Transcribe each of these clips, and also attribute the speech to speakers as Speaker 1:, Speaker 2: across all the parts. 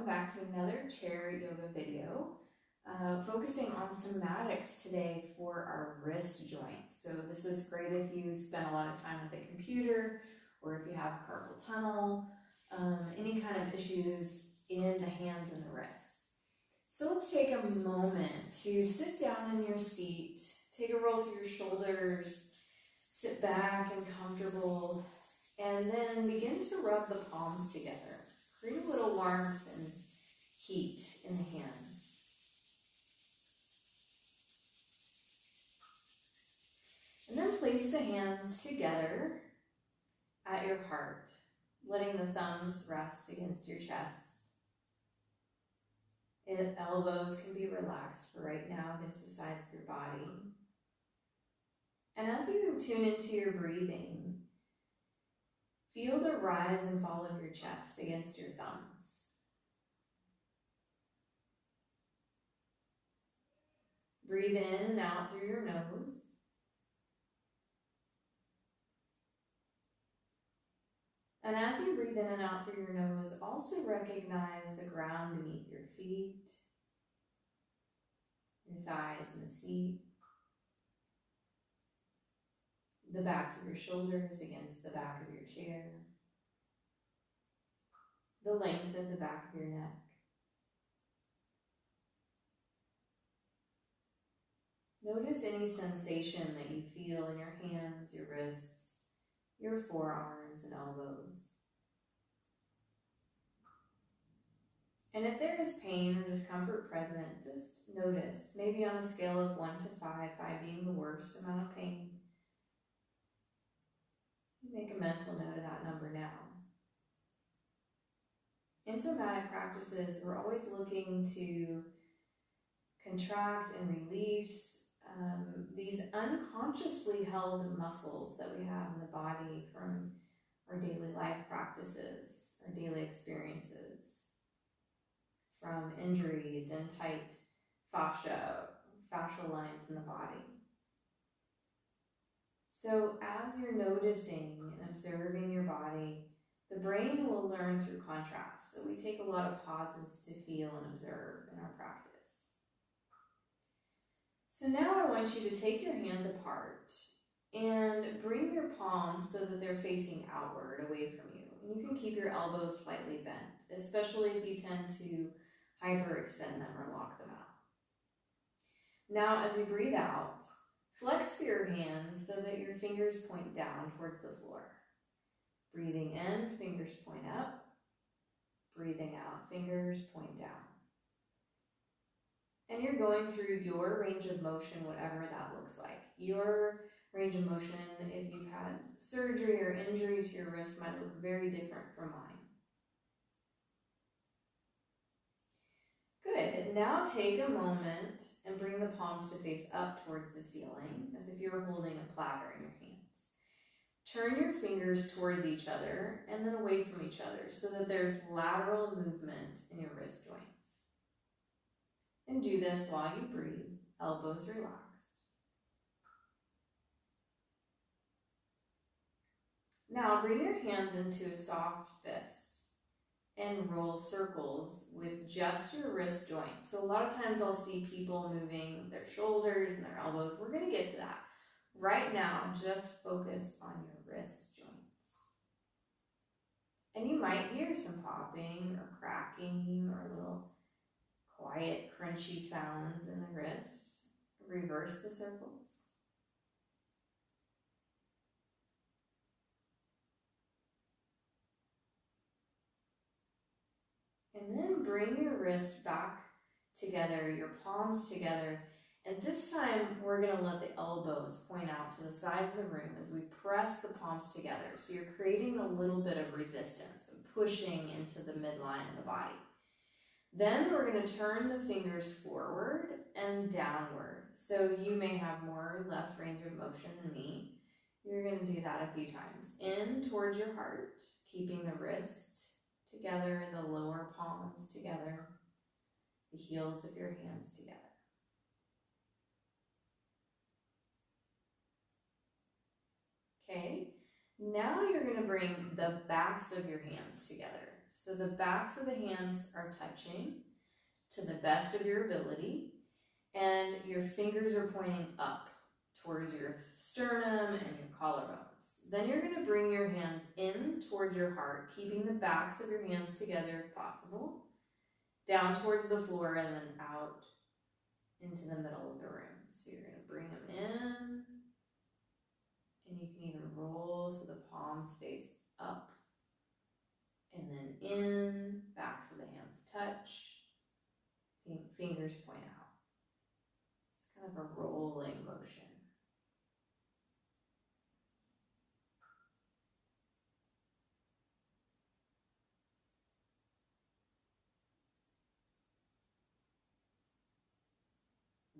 Speaker 1: back to another chair yoga video, focusing on somatics today for our wrist joints. So this is great if you spend a lot of time at the computer or if you have carpal tunnel, any kind of issues in the hands and the wrists. So let's take a moment to sit down in your seat, take a roll through your shoulders, sit back and comfortable, and then begin to rub the palms together. Create a little warmth and heat in the hands. And then place the hands together at your heart, letting the thumbs rest against your chest. Elbows can be relaxed for right now against the sides of your body. And as you tune into your breathing, feel the rise and fall of your chest against your thumbs. Breathe in and out through your nose. And as you breathe in and out through your nose, also recognize the ground beneath your feet, your thighs in the seat, the backs of your shoulders against the back of your chair, the length of the back of your neck. Notice any sensation that you feel in your hands, your wrists, your forearms and elbows. And if there is pain or discomfort present, just notice, maybe on a scale of 1 to 5, 5 being the worst amount of pain. Make a mental note of that number now. In somatic practices, we're always looking to contract and release these unconsciously held muscles that we have in the body from our daily life practices, our daily experiences, from injuries and tight fascial lines in the body. So as you're noticing and observing your body, the brain will learn through contrast. So we take a lot of pauses to feel and observe in our practice. So now I want you to take your hands apart and bring your palms so that they're facing outward, away from you. And you can keep your elbows slightly bent, especially if you tend to hyperextend them or lock them out. Now as you breathe out, flex your hands so that your fingers point down towards the floor. Breathing in, fingers point up. Breathing out, fingers point down. And you're going through your range of motion, whatever that looks like. Your range of motion, if you've had surgery or injury to your wrist, might look very different from mine. Good. Now take a moment and bring the palms to face up towards the ceiling, as if you were holding a platter in your hands. Turn your fingers towards each other and then away from each other so that there's lateral movement in your wrist joints. And do this while you breathe, elbows relaxed. Now bring your hands into a soft fist and roll circles with just your wrist joints. So a lot of times I'll see people moving their shoulders and their elbows. We're going to get to that. Right now, just focus on your wrist joints. And you might hear some popping or cracking or little quiet, crunchy sounds in the wrist. Reverse the circles. And then bring your wrist back together, your palms together. And this time, we're going to let the elbows point out to the sides of the room as we press the palms together. So you're creating a little bit of resistance and pushing into the midline of the body. Then we're going to turn the fingers forward and downward. So you may have more or less range of motion than me. You're going to do that a few times. In towards your heart, keeping the wrist together and the lower palms together, the heels of your hands together. Okay, now you're going to bring the backs of your hands together. So the backs of the hands are touching to the best of your ability, and your fingers are pointing up towards your sternum and your collarbones. Then you're going to bring your hands in towards your heart, keeping the backs of your hands together if possible, down towards the floor and then out into the middle of the room. So you're going to bring them in, and you can even roll so the palms face up, and then in, backs of the hands touch, fingers point out. It's kind of a rolling motion.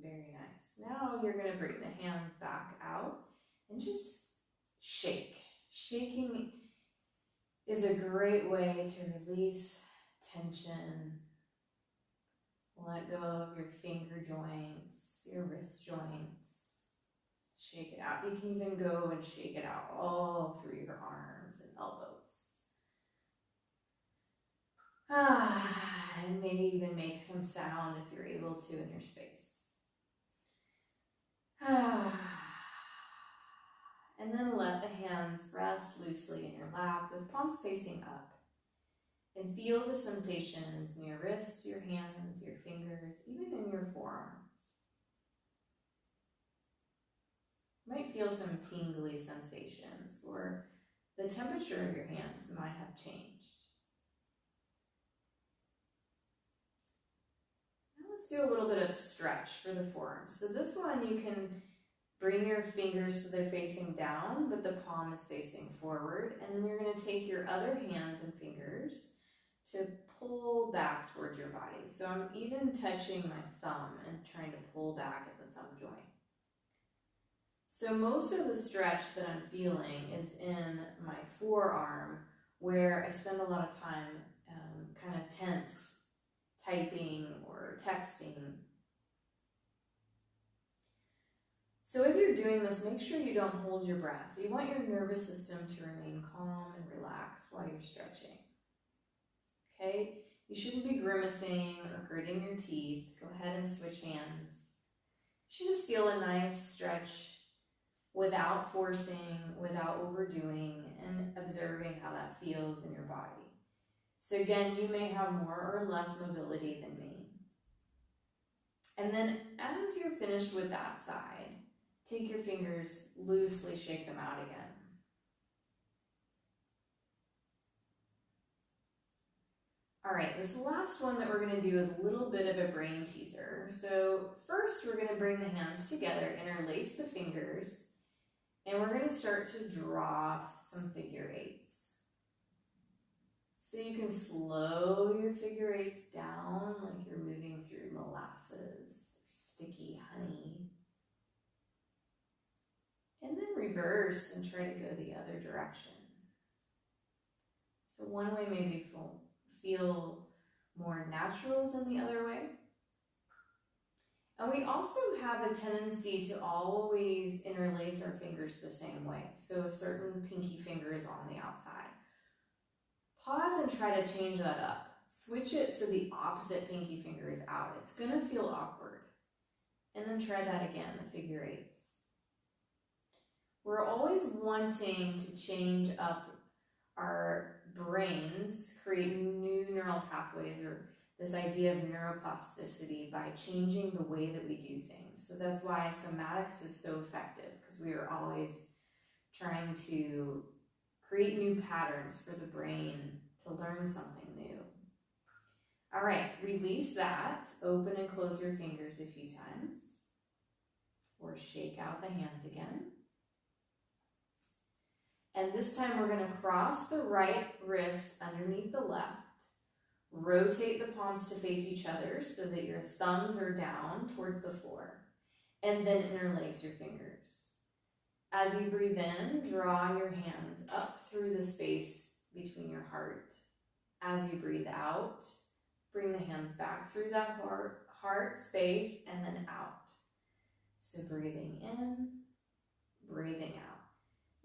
Speaker 1: Very nice. Now you're going to bring the hands back out and just shake. Shaking is a great way to release tension. Let go of your finger joints, your wrist joints. Shake it out. You can even go and shake it out all through your arms and elbows. And maybe even make some sound if you're able to in your space. And then let the hands rest loosely in your lap with palms facing up. And feel the sensations in your wrists, your hands, your fingers, even in your forearms. You might feel some tingly sensations, or the temperature of your hands might have changed. Now let's do a little bit of stretch for the forearms. So this one you can bring your fingers so they're facing down, but the palm is facing forward. And then you're going to take your other hands and fingers to pull back towards your body. So I'm even touching my thumb and trying to pull back at the thumb joint. So most of the stretch that I'm feeling is in my forearm, where I spend a lot of time kind of tense, typing or texting. So as you're doing this, make sure you don't hold your breath. You want your nervous system to remain calm and relaxed while you're stretching. Okay? You shouldn't be grimacing or gritting your teeth. Go ahead and switch hands. You should just feel a nice stretch without forcing, without overdoing, and observing how that feels in your body. So again, you may have more or less mobility than me. And then as you're finished with that side, take your fingers, loosely shake them out again. All right, this last one that we're going to do is a little bit of a brain teaser. So first we're going to bring the hands together, interlace the fingers, and we're going to start to draw some figure eights. So you can slow your figure eights down like you're moving through molasses or sticky honey. And then reverse and try to go the other direction. So one way maybe feel more natural than the other way. And we also have a tendency to always interlace our fingers the same way. So a certain pinky finger is on the outside. Pause and try to change that up. Switch it so the opposite pinky finger is out. It's going to feel awkward. And then try that again, the figure eights. We're always wanting to change up our brains, create new neural pathways, or this idea of neuroplasticity by changing the way that we do things. So that's why somatics is so effective, because we are always trying to create new patterns for the brain to learn something new. All right, release that. Open and close your fingers a few times, or shake out the hands again. And this time we're going to cross the right wrist underneath the left. Rotate the palms to face each other so that your thumbs are down towards the floor. And then interlace your fingers. As you breathe in, draw your hands up through the space between your heart. As you breathe out, bring the hands back through that heart space and then out. So breathing in, breathing out.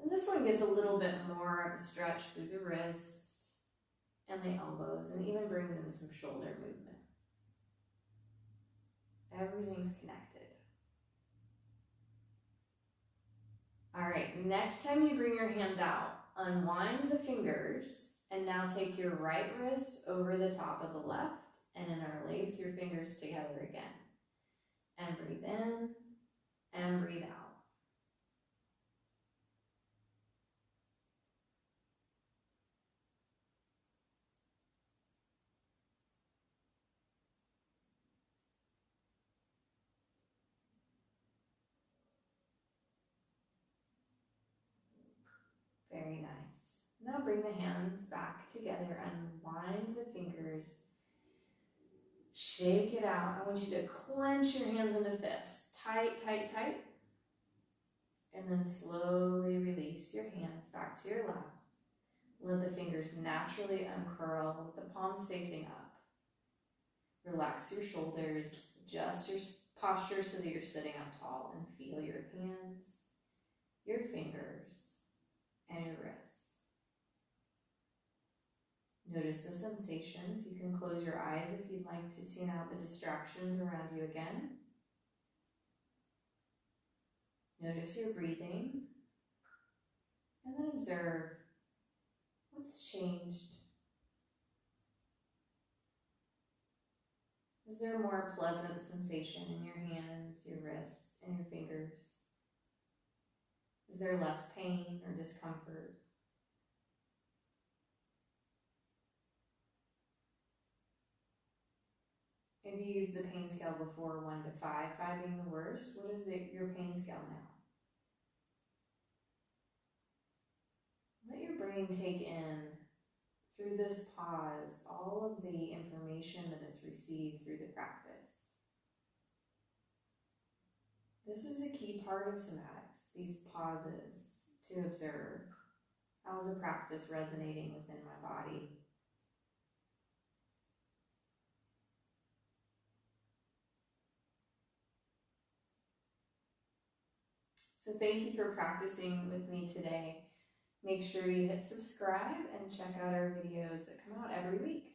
Speaker 1: And this one gets a little bit more stretch through the wrists, and the elbows, and even brings in some shoulder movement. Everything's connected. All right, next time you bring your hands out, unwind the fingers, and now take your right wrist over the top of the left and interlace your fingers together again. And breathe in and breathe out. Very nice. Now bring the hands back together, unwind the fingers, shake it out. I want you to clench your hands into fists, tight, tight, tight. And then slowly release your hands back to your lap. Let the fingers naturally uncurl with the palms facing up. Relax your shoulders, adjust your posture so that you're sitting up tall, and feel your hands, your fingers, and your wrists. Notice the sensations. You can close your eyes if you'd like to tune out the distractions around you again. Notice your breathing, and then observe what's changed. Is there a more pleasant sensation in your hands, your wrists, and your fingers? Is there less pain or discomfort? If you used the pain scale before, 1 to 5, 5 being the worst, what is your pain scale now? Let your brain take in, through this pause, all of the information that it's received through the practice. This is a key part of somatics, these pauses to observe. How's the practice resonating within my body? So thank you for practicing with me today. Make sure you hit subscribe and check out our videos that come out every week.